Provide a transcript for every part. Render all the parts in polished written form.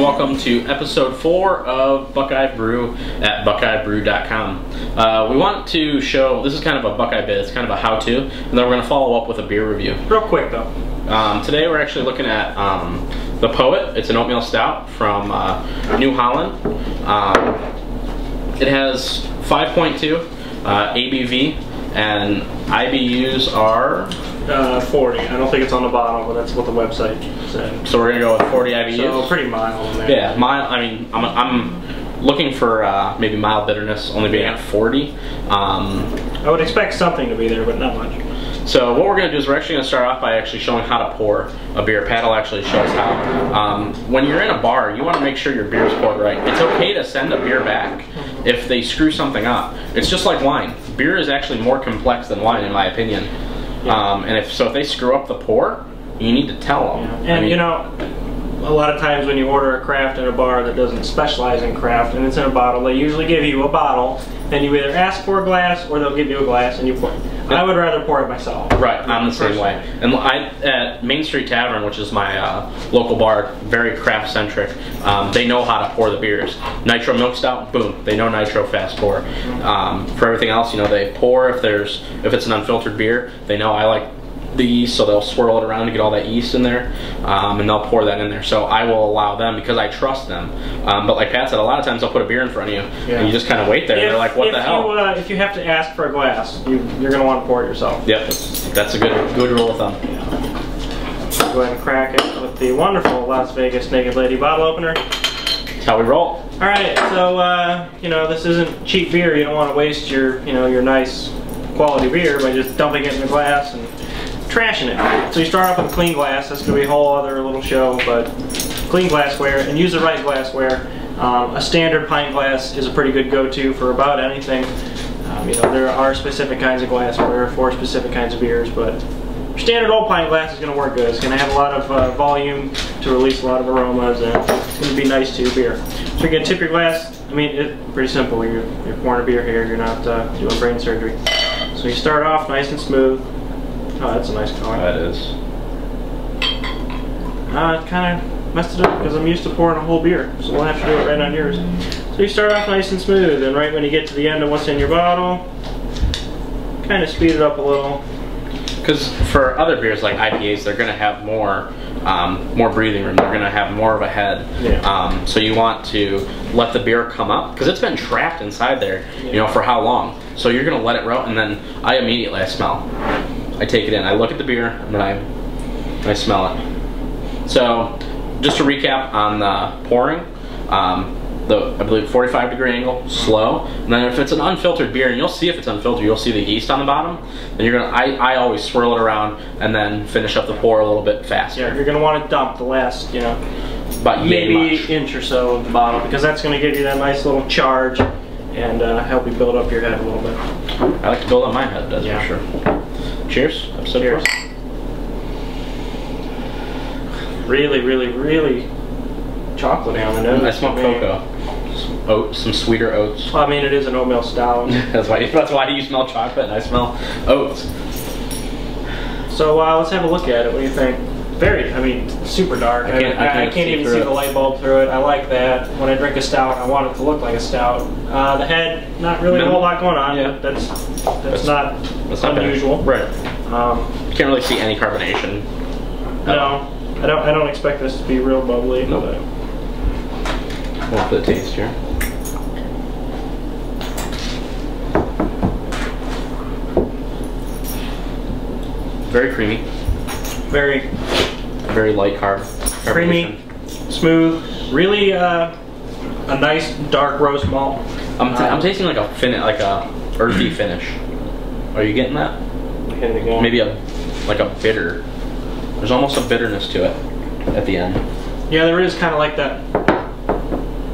welcome to episode 4 of Buckeye Brew at buckeyebrew.com. We want to show, this is kind of a Buckeye bit, it's kind of a how-to, and then we're going to follow up with a beer review. Real quick though. Today we're actually looking at the Poet. It's an oatmeal stout from New Holland. It has 5.2 ABV, and IBUs are 40. I don't think it's on the bottom, but that's what the website said. So we're gonna go with 40 IBUs. So pretty mild in there. Yeah, mild. I mean, I'm looking for maybe mild bitterness, only being at 40. I would expect something to be there, but not much. So what we're going to do is we're actually going to start off by actually showing how to pour a beer. Pat will actually show us how. When you're in a bar, you want to make sure your beer is poured right. It's okay to send a beer back if they screw something up. It's just like wine. Beer is actually more complex than wine, in my opinion. Yeah. And if they screw up the pour, you need to tell them. Yeah. And you know, a lot of times when you order a craft at a bar that doesn't specialize in craft and it's in a bottle, they usually give you a bottle and you either ask for a glass or they'll give you a glass and you pour it. Yep. I would rather pour it myself. Right, I'm the same way. And at Main Street Tavern, which is my local bar, very craft centric, they know how to pour the beers. Nitro milk stout, boom, they know nitro fast pour. For everything else, you know, they pour if it's an unfiltered beer, they know I like the yeast, so they'll swirl it around to get all that yeast in there, and they'll pour that in there. So I will allow them because I trust them. But like Pat said, a lot of times they'll put a beer in front of you, and you just kind of wait there. And they're like, "What the hell?" If you have to ask for a glass, you're going to want to pour it yourself. Yep, that's a good rule of thumb. Go ahead and crack it with the wonderful Las Vegas Naked Lady bottle opener. That's how we roll. All right, so you know, this isn't cheap beer. You don't want to waste your your nice quality beer by just dumping it in the glass and trashing it. So you start off with a clean glass. That's going to be a whole other little show, but clean glassware, and use the right glassware. A standard pint glass is a pretty good go-to for about anything. You know, there are specific kinds of glassware for specific kinds of beers, but your standard old pint glass is going to work good. It's going to have a lot of volume to release a lot of aromas, and it's going to be nice to your beer. So you're going to tip your glass. I mean, it's pretty simple. You're pouring a beer here. You're not doing brain surgery. So you start off nice and smooth. Oh, that's a nice color. That is. It kind of messed it up because I'm used to pouring a whole beer, so we'll have to do it right on yours. So you start off nice and smooth, and right when you get to the end of what's in your bottle, kind of speed it up a little. Because for other beers like IPAs, they're going to have more breathing room. They're going to have more of a head. Yeah. So you want to let the beer come up because it's been trapped inside there, you know, for how long? So you're going to let it roll, and then I smell. I take it in. I look at the beer, and then I smell it. So just to recap on the pouring, I believe 45-degree angle, slow. And then if it's an unfiltered beer, and you'll see if it's unfiltered, you'll see the yeast on the bottom. And you're gonna, I always swirl it around and then finish up the pour a little bit faster. Yeah, you're gonna want to dump the last, you know, about maybe inch or so of the bottle, because that's gonna give you that nice little charge and help you build up your head a little bit. I like to build up my head, that's for sure. Cheers. Cheers. Really, really, really chocolatey on the nose. I smell cocoa. Some sweeter oats. Well, I mean, it is an oatmeal stout. that's why you smell chocolate and I smell oats. So let's have a look at it. What do you think? Very, I mean, super dark. I can't even see the light bulb through it. I like that. When I drink a stout, I want it to look like a stout. The head, not really a whole lot going on. Yeah. That's not unusual. Right. You can't really see any carbonation. No, I don't expect this to be real bubbly. Nope. But Well, for the taste here. Very creamy. Very light creamy, smooth, really a nice dark roast malt. I'm tasting like a earthy finish. Are you getting that? Maybe like a bitter. There's almost a bitterness to it at the end. Yeah, there is kind of like that.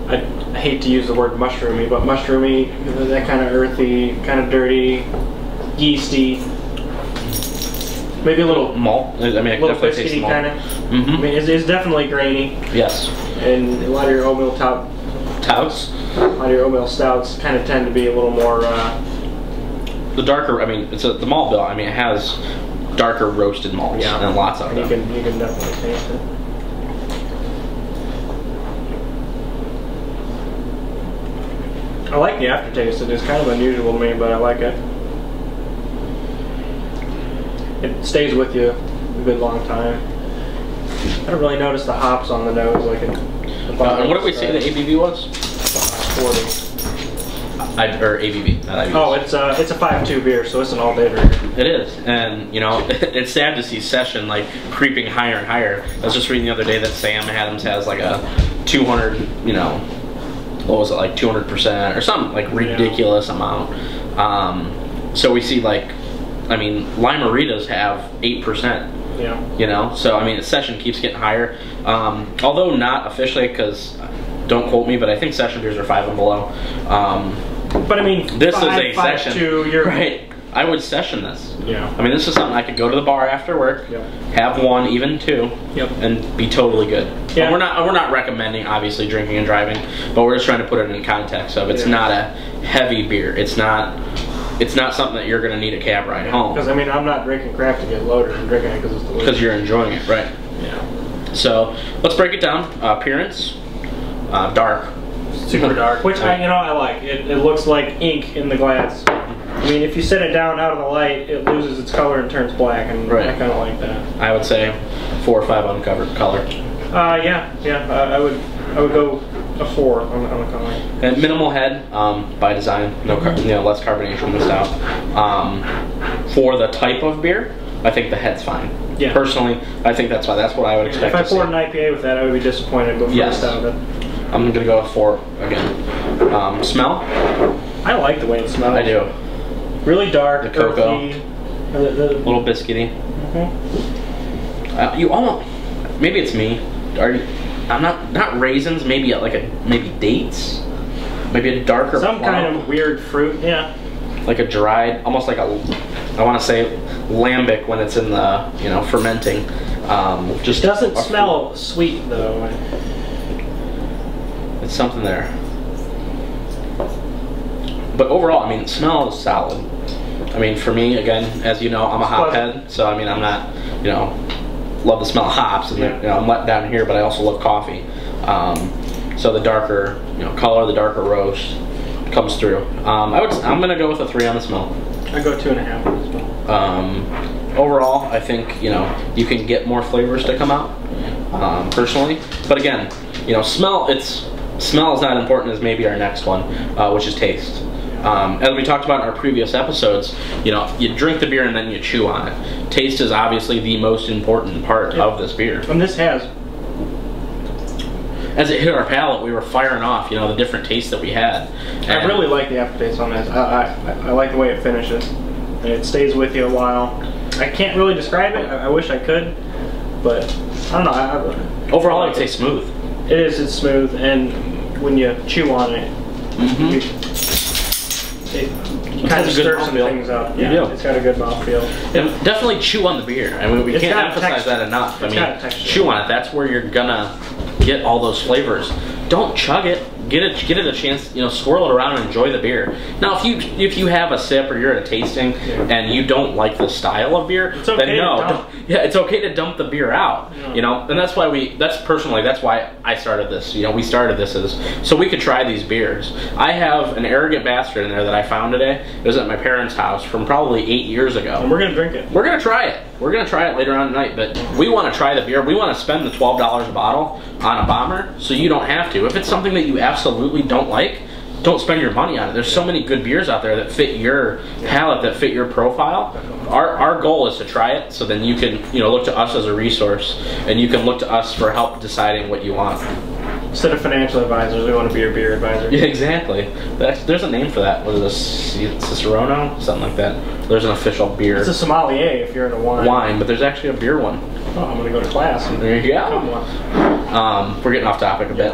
I hate to use the word mushroomy, but mushroomy, that kind of earthy, kind of dirty, yeasty. Maybe a little malt. I mean, a little biscuity kind of. I mean, it's definitely grainy. Yes. And a lot of your oatmeal stouts, a lot of your oatmeal stouts kind of tend to be a little more. The darker. I mean, the malt bill. I mean, it has darker roasted malts and lots of them. You can definitely taste it. I like the aftertaste. It is kind of unusual to me, but I like it. It stays with you a good long time. I don't really notice the hops on the nose like it. What did we say the ABV was? 40. Or ABV, not IBV. Oh, it's a 5.2 beer, so it's an all-day drinker. It is, and you know, it's sad to see session like creeping higher and higher. I was just reading the other day that Sam Adams has like a 200, you know, what was it, like 200% or something like ridiculous amount. So we see like, I mean, Lime-A-Ritas have 8%. Yeah. You know, so I mean, the session keeps getting higher. Although not officially, because don't quote me, but I think session beers are 5 and below. But I mean, this is a session. 5.2, you're right. I would session this. Yeah. I mean, this is something I could go to the bar after work, have one, even two, and be totally good. Yeah. We're not recommending obviously drinking and driving, but we're just trying to put it in context of it's not a heavy beer. It's not something that you're gonna need a cab ride home. Because I mean, I'm not drinking craft to get loaded. I'm drinking it because it's delicious. Because you're enjoying it, right? Yeah. So let's break it down. Appearance, dark. Super dark, which I like. It looks like ink in the glass. I mean, if you set it down out of the light, it loses its color and turns black, and I kind of like that. I would say 4 or 5 uncovered color. Yeah. I would go a 4 on the color. And minimal head by design, less carbonation in the stout. For the type of beer, I think the head's fine. Yeah. Personally, I think that's what I would expect. If I poured an IPA with that, I would be disappointed. But for the stout, I'm gonna go with 4 again. Smell? I like the way it smells. I do. Really dark, the cocoa, earthy, little biscuity. You almost, maybe it's me. I'm not raisins. Maybe maybe dates. Maybe a darker. Some kind of weird fruit. Yeah. Like a dried, almost like I want to say lambic when it's in the fermenting. Just it doesn't smell sweet though. It's something there. But overall, I mean, smell is solid. I mean, for me, again, as you know, I'm a hophead, so I mean, I'm not, love the smell of hops, and I'm let down here, but I also love coffee. So the darker, color, the darker roast comes through. I'm gonna go with a 3 on the smell. I go 2.5 on the smell. Overall, I think you can get more flavors to come out, personally. But again, smell is not important as maybe our next one, which is taste. As we talked about in our previous episodes, you drink the beer and then you chew on it. Taste is obviously the most important part of this beer. And this has. As it hit our palate, we were firing off, the different tastes that we had. And I really like the aftertaste on this. I like the way it finishes. And it stays with you a while. I can't really describe it. I wish I could, but I don't know. Overall, I'd say smooth. It is. It's smooth, and when you chew on it, it kind of stirs some things up. Yeah, it's got a good mouthfeel. And definitely chew on the beer. I mean, we can't emphasize that enough. I mean, chew on it. That's where you're gonna get all those flavors. Don't chug it. Get it a chance. Swirl it around and enjoy the beer. Now, if you have a sip or you're at a tasting and you don't like the style of beer, it's okay then no, it's okay to dump the beer out. And that's why that's why I started this. We started this so we could try these beers. I have an Arrogant Bastard in there that I found today. It was at my parents' house from probably 8 years ago. And we're gonna drink it. We're gonna try it. We're gonna try it later on tonight. But we want to try the beer. We want to spend the $12 a bottle on a bomber, so you don't have to. If it's something that you absolutely don't like, don't spend your money on it. There's so many good beers out there that fit your palate, that fit your profile. Our goal is to try it, so then you can look to us as a resource, and you can look to us for help deciding what you want. Instead of financial advisors, we want to be your beer advisor. Yeah, exactly. There's a name for that. What is this? Cicerone? Something like that. There's an official beer. It's a sommelier if you're in a wine. Wine, but there's actually a beer one. Oh, I'm gonna go to class. There you go. We're getting off topic a bit.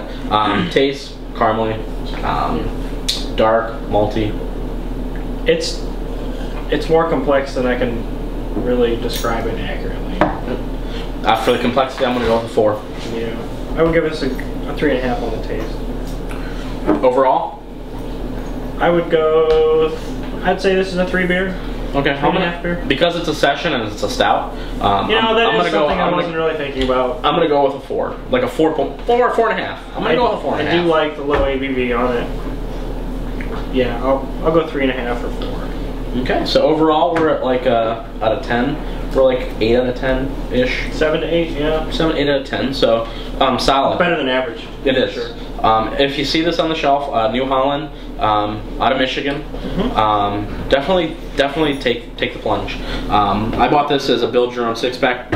Taste, caramely, dark, malty. It's more complex than I can really describe it accurately. For the complexity, I'm gonna go with a 4. Yeah, I would give this a 3.5 on the taste. Overall, I would go. I'd say this is a 3 beer. Okay, because it's a session and it's a stout. I'm gonna go. I wasn't really thinking about. I'm gonna go with a 4, like a 4.5. I'm gonna go with a 4.5. I do like the low ABV on it. Yeah, I'll go 3.5 or 4. Okay, so overall we're at like out of 10. We're like 8 out of 10-ish. 7 to 8, yeah. 7, 8 out of 10. So solid. Better than average. It is. Sure. If you see this on the shelf, New Holland, out of Michigan, definitely take the plunge. I bought this as a build your own 6-pack.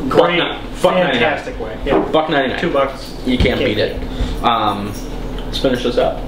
Great, fantastic way. Yeah. $1.99. $2. You can't beat it. Let's finish this up.